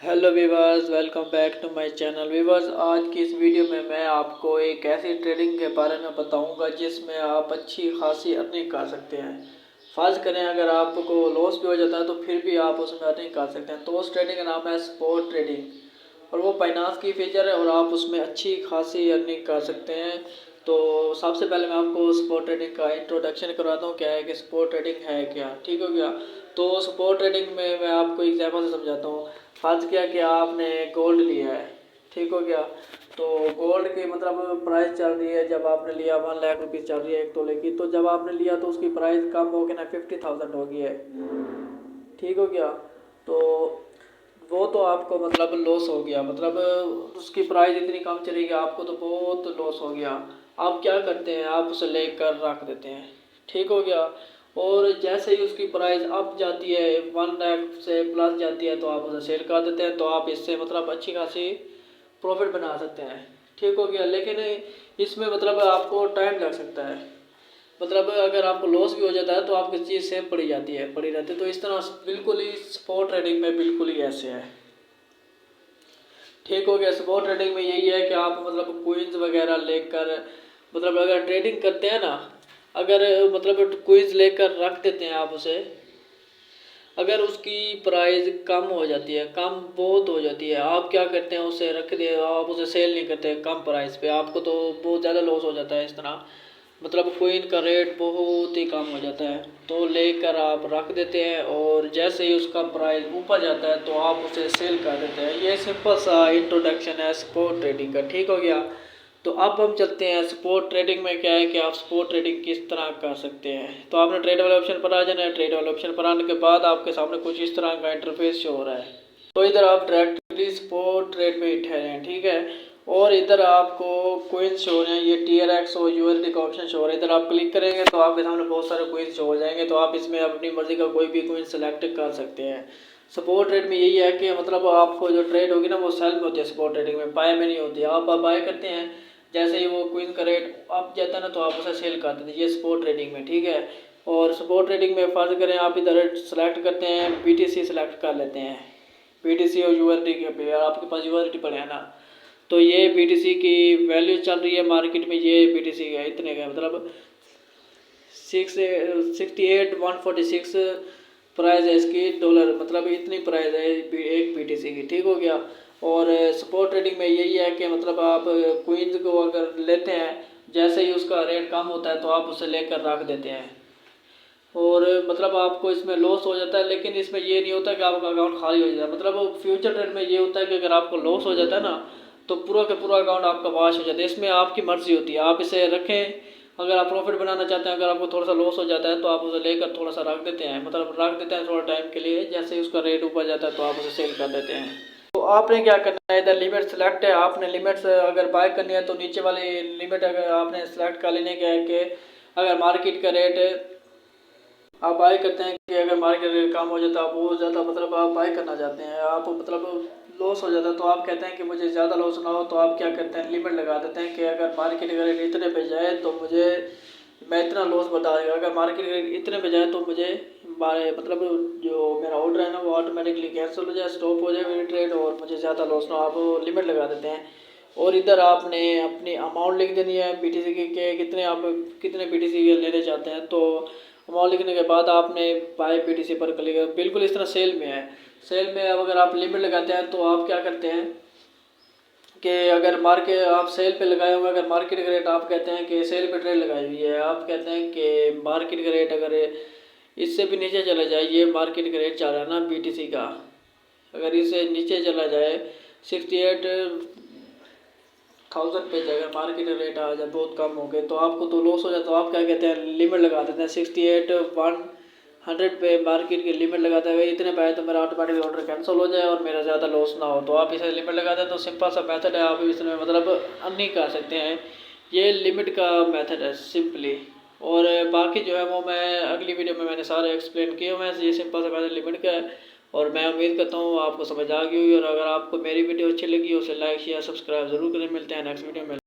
Hello viewers, welcome back to my channel. Viewers, आज की इस वीडियो में मैं आपको एक ऐसी ट्रेडिंग के बारे में बताऊंगा जिसमें आप अच्छी खासी अर्निंग कर सकते हैं। फ़र्ज़ करें अगर आपको लॉस भी हो जाता है तो फिर भी आप उसमें अर्निंग कर सकते हैं। तो उस ट्रेडिंग का नाम है स्पॉट ट्रेडिंग और वो फाइनेंस की फीचर है और आप उसमें अच्छी खासी अर्निंग कर सकते हैं। तो सबसे पहले मैं आपको स्पॉट ट्रेडिंग का इंट्रोडक्शन करवाता हूँ, क्या है कि स्पॉट ट्रेडिंग है क्या। ठीक हो गया। तो स्पॉट ट्रेडिंग में मैं आपको एग्जाम्पल से समझाता हूँ। फर्ज किया कि आपने गोल्ड लिया है, ठीक हो गया। तो गोल्ड की मतलब प्राइस चल रही है, जब आपने लिया 1 लाख रुपीज़ चल रही है 1 तोले की। तो जब आपने लिया तो उसकी प्राइस कम हो गई ना, 50,000 हो गई है, ठीक हो गया। तो वो तो आपको मतलब लॉस हो गया, मतलब उसकी प्राइस इतनी कम चलेगी, आपको तो बहुत लॉस हो गया। आप क्या करते हैं, आप उसे लेकर रख देते हैं, ठीक हो गया। और जैसे ही उसकी प्राइस अप जाती है, 1 लाख से प्लस जाती है, तो आप उसे सेल कर देते हैं। तो आप इससे मतलब अच्छी खासी प्रॉफिट बना सकते हैं, ठीक हो गया। लेकिन इसमें मतलब आपको टाइम लग सकता है, मतलब अगर आपको लॉस भी हो जाता है तो आपकी चीज़ सेम पड़ी जाती है, पड़ी रहती है। तो इस तरह बिल्कुल ही स्पॉट ट्रेडिंग में बिल्कुल ही ऐसे है, ठीक हो गया। स्पॉट ट्रेडिंग में यही है कि आप मतलब कोइंस वगैरह लेकर, मतलब अगर ट्रेडिंग करते हैं ना, अगर मतलब कोइंस लेकर रख देते हैं आप उसे, अगर उसकी प्राइस कम हो जाती है, कम बहुत हो जाती है, आप क्या करते हैं, उसे रख दे, आप उसे सेल नहीं करते कम प्राइस पे, आपको तो बहुत ज़्यादा लॉस हो जाता है इस तरह। मतलब कोइन का रेट बहुत ही कम हो जाता है, तो लेकर आप रख देते हैं और जैसे ही उसका प्राइस ऊपर जाता है तो आप उसे सेल कर देते हैं। ये सिंपल सा इंट्रोडक्शन है स्पॉट ट्रेडिंग का, ठीक हो गया। तो अब हम चलते हैं स्पॉट ट्रेडिंग में, क्या है कि आप स्पॉट ट्रेडिंग किस तरह कर सकते हैं। तो आपने ट्रेड वाले ऑप्शन पर आ जाना है। ट्रेड वाले ऑप्शन पर आने के बाद आपके सामने कुछ इस तरह का इंटरफेस शो हो रहा है। तो इधर आप डायरेक्टली स्पॉट ट्रेड में ठहरे हैं, ठीक है। और इधर आपको कोइंस शो हो रहे हैं, ये TRX और USD का ऑप्शन शो हो रहा है। इधर आप क्लिक करेंगे तो आपके सामने बहुत सारे कोइंस शो हो जाएंगे। तो आप इसमें अपनी मर्जी का कोई भी कोइन सेलेक्ट कर सकते हैं। सपोर्ट ट्रेड में यही है कि मतलब आपको जो ट्रेड होगी ना वो सेल में होती है, सपोर्ट ट्रेडिंग में बाय में नहीं होती है। आप बाय करते हैं, जैसे ही वो क्वीन का रेट अप जाता है ना तो आप उसे सेल कर देते हैं, ये सपोर्ट ट्रेडिंग में, ठीक है। और सपोर्ट ट्रेडिंग में फर्ज करें आप इधर सेलेक्ट करते हैं, BTC सेलेक्ट कर लेते हैं, BTC और USD के पे, और आपके पास USD पड़े हैं ना, तो ये BTC की वैल्यू चल रही है मार्केट में, ये BTC का इतने का मतलब 68,146 प्राइस है इसकी डॉलर, मतलब इतनी प्राइस है एक BTC की, ठीक हो गया। और स्पॉट ट्रेडिंग में यही है कि मतलब आप क्वींस को अगर लेते हैं, जैसे ही उसका रेट कम होता है तो आप उसे लेकर रख देते हैं और मतलब आपको इसमें लॉस हो जाता है। लेकिन इसमें ये नहीं होता कि आपका अकाउंट खाली हो जाता है। मतलब फ्यूचर ट्रेड में ये होता है कि अगर आपको लॉस हो जाता है ना तो पूरा का पूरा अकाउंट आपका वॉश हो जाता है। इसमें आपकी मर्जी होती है, आप इसे रखें। अगर आप प्रॉफिट बनाना चाहते हैं, अगर आपको थोड़ा सा लॉस हो जाता है तो आप उसे लेकर थोड़ा सा रख देते हैं, मतलब रख देते हैं थोड़ा टाइम के लिए। जैसे ही उसका रेट ऊपर जाता है तो आप उसे सेल कर देते हैं। तो आपने क्या करना है, इधर लिमिट सेलेक्ट है, आपने लिमिट्स अगर बाय करनी है तो नीचे वाली लिमिट अगर आपने सेलेक्ट कर लेने के है कि अगर मार्केट का रेट आप बाय करते हैं कि अगर मार्केट रेट कम हो जाता है, बहुत ज़्यादा मतलब आप बाय करना चाहते हैं, आप मतलब लॉस हो जाता है, तो आप कहते हैं कि मुझे ज़्यादा लॉस ना हो, तो आप क्या करते हैं, लिमिट लगा देते हैं कि अगर मार्केट रेट इतने पे जाए तो मुझे, मैं इतना लॉस बताएगा, अगर मार्केट रेट इतने पे जाए तो मुझे मतलब जो मेरा ऑर्डर है ना वो ऑटोमेटिकली कैंसिल हो जाए, स्टॉप हो जाए मेरी ट्रेड और मुझे ज़्यादा लॉस ना हो, आप लिमिट लगा देते हैं। और इधर आपने अपनी अमाउंट लिख देनी है BTC के कितने आप कितने BTC के लेने चाहते हैं। तो अमाउंट लिखने के बाद आपने बाय BTC पर क्लिक, बिल्कुल इस तरह सेल में है। सेल में अब अगर आप लिमिट लगाते हैं तो आप क्या करते हैं कि अगर मार्केट आप सेल पे लगाए हुए, अगर मार्केट का रेट आप कहते हैं कि सेल पे ट्रेड लगाई हुई है, आप कहते हैं कि मार्केट का रेट अगर इससे भी नीचे चला जाए, ये मार्केट का रेट चल रहा है ना BTC का, अगर इससे नीचे चला जाए 68,000 पे अगर मार्केट रेट आ जाए बहुत कम हो गए तो आपको तो लॉस हो जाए। तो आप क्या कहते हैं, लिमिट लगा देते हैं 68,100 पे मार्केट की लिमिट लगाते हैं, इतने पे तो मेरा ऑटोमेटिक ऑर्डर कैंसिल हो जाए और मेरा ज़्यादा लॉस ना हो। तो आप इसे लिमिट लगा दें, तो सिंपल सा मेथड है, आप इसमें मतलब अर्निंग कर सकते हैं। ये लिमिट का मेथड है सिंपली। और बाकी जो है वो मैं अगली वीडियो में मैंने सारे एक्सप्लेन किए हुए हैं, ये सिंपल सा मेथड लिमिट का है। और मैं उम्मीद करता हूँ आपको समझ आ गई होगी, और अगर आपको मेरी वीडियो अच्छी लगी हो उसे लाइक शेयर सब्सक्राइब जरूर करें। मिलते हैं नेक्स्ट वीडियो में।